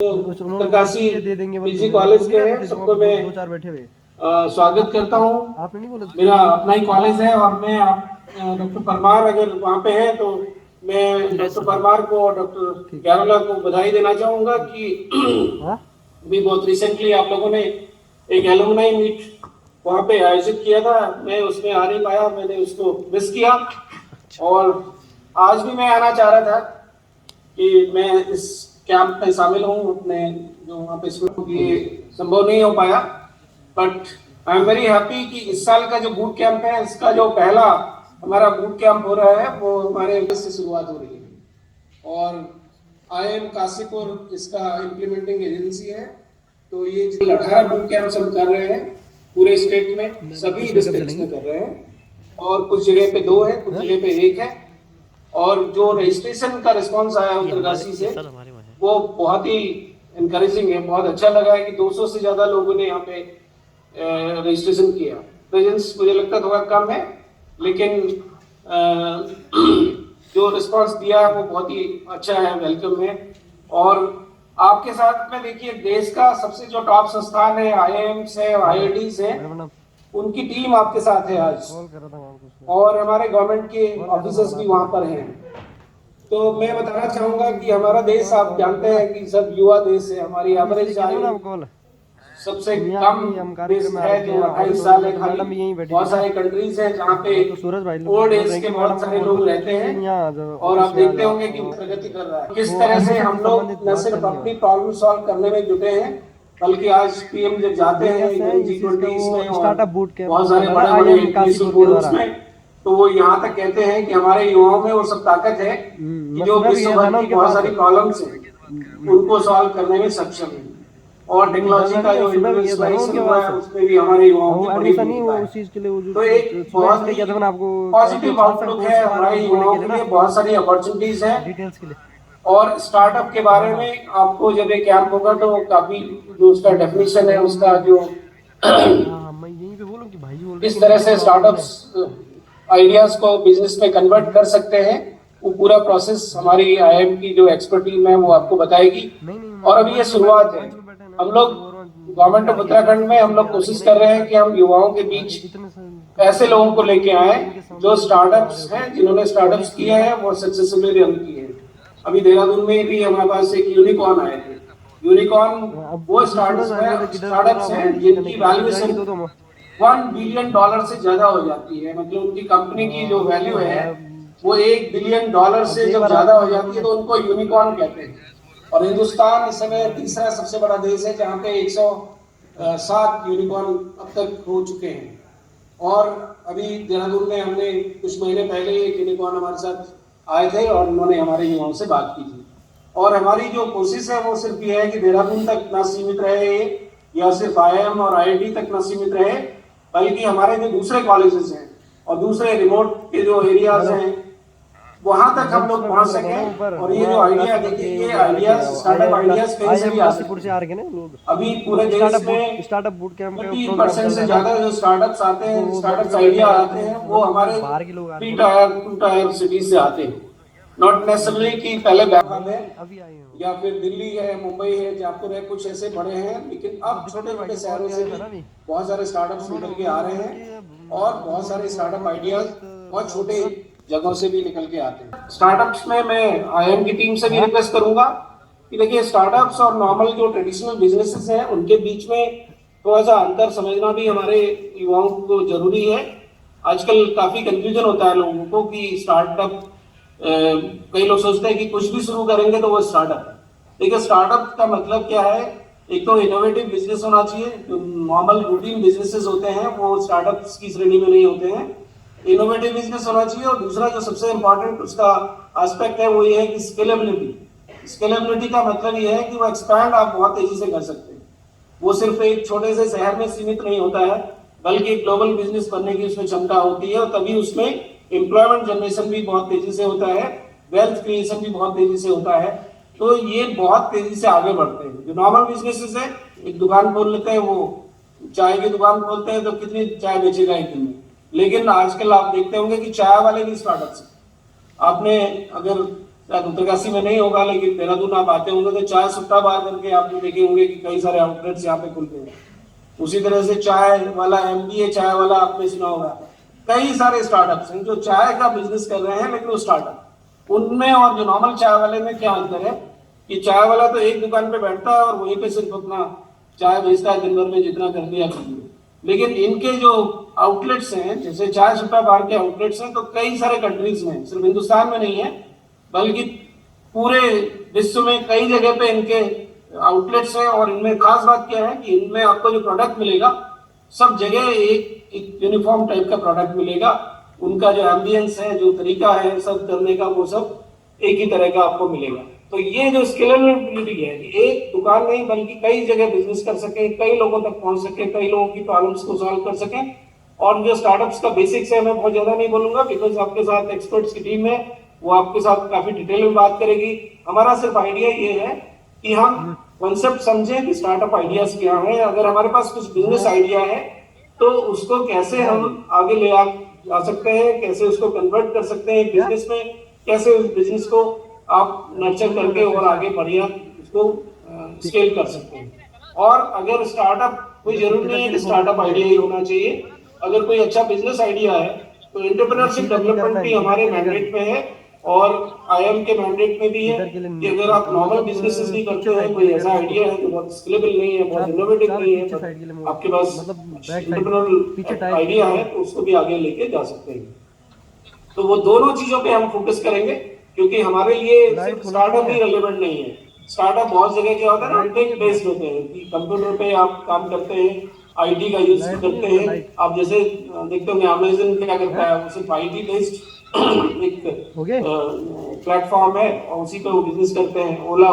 Uttarkashi PG college के हैं, सबको मैं दो चार बैठे हुए स्वागत करता हूँ। आपने नहीं बोला मेरा अपना ही कॉलेज है और मैं डॉक्टर परमार अगर वहाँ पे है तो मैं डॉक्टर परमार को और डॉक्टर ग्यारला को बधाई देना चाहूँगा कि अभी बहुत रिसेंटली आप लोगों ने एक एलुमनाई मीट वहाँ पे आयोजित किया था। मैं उसमें आ नहीं पाया, मैंने उसको मिस किया और आज भी मैं आना चाह रहा था कि मैं इस कैंप में शामिल हूँ अपने जो वहाँ पे ये संभव नहीं हो पाया। But I am very happy कि इस साल का जो बूट कैंप है, इसका जो पहला हमारा बूट कैंप हो रहा है वो हमारे से शुरुआत हो रही है और IIM काशीपुर इसका इम्प्लीमेंटिंग एजेंसी है। तो ये 18 बूट कैंप हम कर रहे हैं पूरे स्टेट में, सभी डिस्ट्रिक्ट्स में कर रहे हैं और कुछ जगह पे 2 है, कुछ जगह पे 1 है। और जो रजिस्ट्रेशन का रिस्पांस आया उत्तरकाशी से वो बहुत ही इनकरेजिंग है। बहुत अच्छा लगा है कि 200 से ज्यादा लोगों ने यहाँ पे रजिस्ट्रेशन किया। प्रेजेंस मुझे लगता थोड़ा कम है, लेकिन जो रिस्पांस दिया है वो बहुत ही अच्छा है, वेलकम है। और आपके साथ में देखिए देश का सबसे जो टॉप संस्थान है, IIMs है, IITs है, उनकी टीम आपके साथ है आज और हमारे गवर्नमेंट के ऑफिसर्स भी वहां पर हैं। तो मैं बताना चाहूंगा कि हमारा देश आप जानते हैं कि सब युवा देश है। हमारी एवरेज आयु सबसे कम देश है जो 28 साल है। खाली बहुत सारे कंट्रीज हैं जहाँ पे ओल्ड एज के बहुत सारे लोग रहते हैं और आप देखते होंगे कि प्रगति कर रहा है। किस तरह से हम लोग न सिर्फ अपनी प्रॉब्लम सॉल्व करने में जुटे हैं, बल्कि आज PM जब जाते हैं G20 में और बहुत सारे बड़े बड़े में, तो वो यहाँ तक कहते हैं कि हमारे युवाओं में वो सब ताकत है कि जो विश्व भर की बहुत सारी प्रॉब्लम्स हैं उनको सॉल्व करने में सक्षम है। और टेक्नोलॉजी का जो इंप्लीमेंटेशन हुआ है उसमें भी हमारे युवाओं की बड़ी भूमिका है। तो एक बहुत ही पॉजिटिव आउटलुक है हमारे युवाओं के लिए, बहुत सारी अपॉर्चुनिटीज है। और स्टार्टअप के बारे में आपको जब एक कैंप होगा तो काफी जो उसका डेफिनेशन है, उसका जो किस तरह से स्टार्टअप्स आइडियाज को बिजनेस में कन्वर्ट कर सकते हैं, वो पूरा प्रोसेस हमारी IIM की जो एक्सपर्ट टीम है वो आपको बताएगी। और अभी ये शुरुआत है। हम लोग गवर्नमेंट ऑफ उत्तराखंड में हम लोग कोशिश कर रहे हैं कि हम युवाओं के बीच ऐसे लोगों को लेके आए जो स्टार्टअप्स हैं, जिन्होंने स्टार्टअप्स किए हैं वो सक्सेसफुली रन किए हैं। अभी देहरादून में भी हमारे पास एक यूनिकॉर्न आए थे। यूनिकॉर्न वो स्टार्टअप्स हैं जिनकी वैल्यूएशन $1 बिलियन से ज्यादा हो जाती है। मतलब उनकी कंपनी की जो वैल्यू है वो $1 बिलियन से जब ज्यादा हो जाती है तो उनको यूनिकॉर्न कहते हैं। और हिंदुस्तान इस समय तीसरा सबसे बड़ा देश है जहाँ पे 107 यूनिकॉर्न अब तक हो चुके हैं। और अभी देहरादून में हमने कुछ महीने पहले एक यूनिकॉर्न हमारे साथ आए थे और उन्होंने हमारे युवाओं से बात की थी। और हमारी जो कोशिश है वो सिर्फ ये है कि देहरादून तक ना सीमित रहे या सिर्फ IIM और IIT तक ना सीमित रहे, बल्कि हमारे जो दूसरे कॉलेजेस हैं और दूसरे रिमोट के जो एरियाज हैं वहां तक हम लोग पहुंच सके। और ये जो आइडिया देखिए, ये आइडियाज स्टार्टअप आइडियाज कहीं से भी आ सकते हैं। अभी पूरे देश में स्टार्टअप बूट कैंप 30% से ज्यादा जो स्टार्टअप्स आते हैं, स्टार्टअप्स आइडिया आते हैं, वो हमारे 3 टायर 2 टायर सिटीज से आते हैं। नॉट नेसेसरली कि पहले बैंगलोर है या फिर दिल्ली है, मुंबई है, जयपुर है, कुछ ऐसे बड़े हैं, लेकिन अब छोटे छोटे शहरों से भी बहुत सारे स्टार्टअप्स निकल के आ रहे हैं और बहुत सारे स्टार्टअप आइडियाज बहुत छोटे जगहों से भी निकल के आते हैं। स्टार्टअप्स में मैं IIM की टीम से भी रिक्वेस्ट करूंगा कि देखिए स्टार्टअप्स और नॉर्मल जो ट्रेडिशनल बिजनेसेस हैं उनके बीच में थोड़ा सा अंतर समझना भी हमारे युवाओं को जरूरी है। आजकल काफी कंफ्यूजन होता है लोगों को कि स्टार्टअप, कई लोग सोचते हैं कि कुछ भी शुरू करेंगे तो वो स्टार्टअप है। देखिए स्टार्टअप का मतलब क्या है, एक तो इनोवेटिव बिजनेस होना चाहिए। जो नॉर्मल रूटीन बिजनेसेस होते हैं वो स्टार्टअप्स की श्रेणी में नहीं होते हैं, इनोवेटिव बिजनेस होना चाहिए। और दूसरा जो सबसे इंपॉर्टेंट उसका एस्पेक्ट है वो ये है कि स्केलेबिलिटी। स्केलेबिलिटी का मतलब ये है कि वो एक्सपैंड आप बहुत तेजी से कर सकते हैं। वो सिर्फ एक छोटे से शहर में सीमित नहीं होता है, बल्कि ग्लोबल बिजनेस बनने की उसमें क्षमता होती है और तभी उसमें एम्प्लॉयमेंट जनरेशन भी बहुत तेजी से होता है, वेल्थ क्रिएशन भी बहुत तेजी से होता है। तो ये बहुत तेजी से आगे बढ़ते हैं। जो नॉर्मल बिजनेसेस है, एक दुकान खोल लेते हैं, वो चाय की दुकान खोलते हैं तो कितनी चाय बेचेगा एक दिन में, लेकिन आजकल आप देखते होंगे कि चाय वाले भी स्टार्टअप्स हैं। आपने अगर शायद उत्तरकाशी में नहीं होगा, लेकिन देहरादून आप आते होंगे तो चाय सुट्टा बार करके आपने देखे होंगे कि कई सारे आउटलेट्स यहाँ पे खुलते हैं। उसी तरह से चाय वाला MBA चाय वाला आपने सुना होगा। कई सारे स्टार्टअप्स हैं जो चाय का बिजनेस कर रहे हैं, लेकिन वो स्टार्टअप उनमें और जो नॉर्मल चाय वाले में क्या अंतर है कि चाय वाला तो एक दुकान पे बैठता है और वहीं पे सिर्फ अपना चाय बेचता है, दिन भर में जितना कर दिया कर दिया। लेकिन इनके जो आउटलेट्स हैं, जैसे चाय सुट्टा बार के आउटलेट्स हैं, तो कई सारे कंट्रीज में, सिर्फ हिंदुस्तान में नहीं है बल्कि पूरे विश्व में कई जगह पे इनके आउटलेट्स हैं। और इनमें खास बात क्या है कि इनमें आपको जो प्रोडक्ट मिलेगा सब जगह एक यूनिफॉर्म टाइप का प्रोडक्ट मिलेगा। उनका जो एम्बियंस है, जो तरीका है सब करने का, वो सब एक ही तरह का आपको मिलेगा। तो ये जो स्केलेबिलिटी है, एक दुकान नहीं बल्कि कई जगह बिजनेस कर सके, कई लोगों तक पहुंच सके, कई लोगों की प्रॉब्लम्स को सॉल्व कर सके। और जो स्टार्टअप्स का बेसिक्स है मैं बहुत ज्यादा नहीं बोलूंगा, बिकॉज आपके साथ एक्सपर्ट्स की टीम है, वो आपके साथ काफी डिटेल में बात करेगी। हमारा सिर्फ आइडिया ये है कि हम कॉन्सेप्ट समझें कि स्टार्टअप आइडियाज क्या है। अगर हमारे पास कुछ बिजनेस आइडिया है तो उसको कैसे हम आगे ले आ सकते हैं, कैसे उसको कन्वर्ट कर सकते हैं बिजनेस में, कैसे उस बिजनेस को आप नर्चर करके और आगे बढ़िया उसको स्केल कर सकते हैं। और अगर स्टार्टअप, कोई जरूरी नहीं है कि स्टार्टअप आइडिया ही होना चाहिए, अगर कोई अच्छा बिजनेस आइडिया है तो एंटरप्रेन्योरशिप डेवलपमेंट भी हमारे मैंडेट में है और IIM के मैंडेट में भी है कि अगर आप नॉर्मल बिजनेसेस भी करते हैं, कोई ऐसा आइडिया है जो बहुत स्केलेबल नहीं है, बहुत इनोवेटिव नहीं है, आपके पास एंटरप्रेन्योरल आइडिया है, तो उसको भी आगे लेके जा सकते हैं। तो वो दोनों चीजों पे हम फोकस करेंगे, क्योंकि हमारे लिए सिर्फ स्टार्टअप ही रेलेवेंट नहीं है। स्टार्टअप बहुत जगह क्या होता है ना, टेक बेस्ड होते हैं कि कंप्यूटर पे आप काम करते हैं, IT का यूज करते हैं। आप जैसे देखते होंगे अमेज़न क्या करता है, वो सिर्फ IT बेस्ड एक प्लेटफॉर्म है और उसी पे वो बिजनेस करते हैं। ओला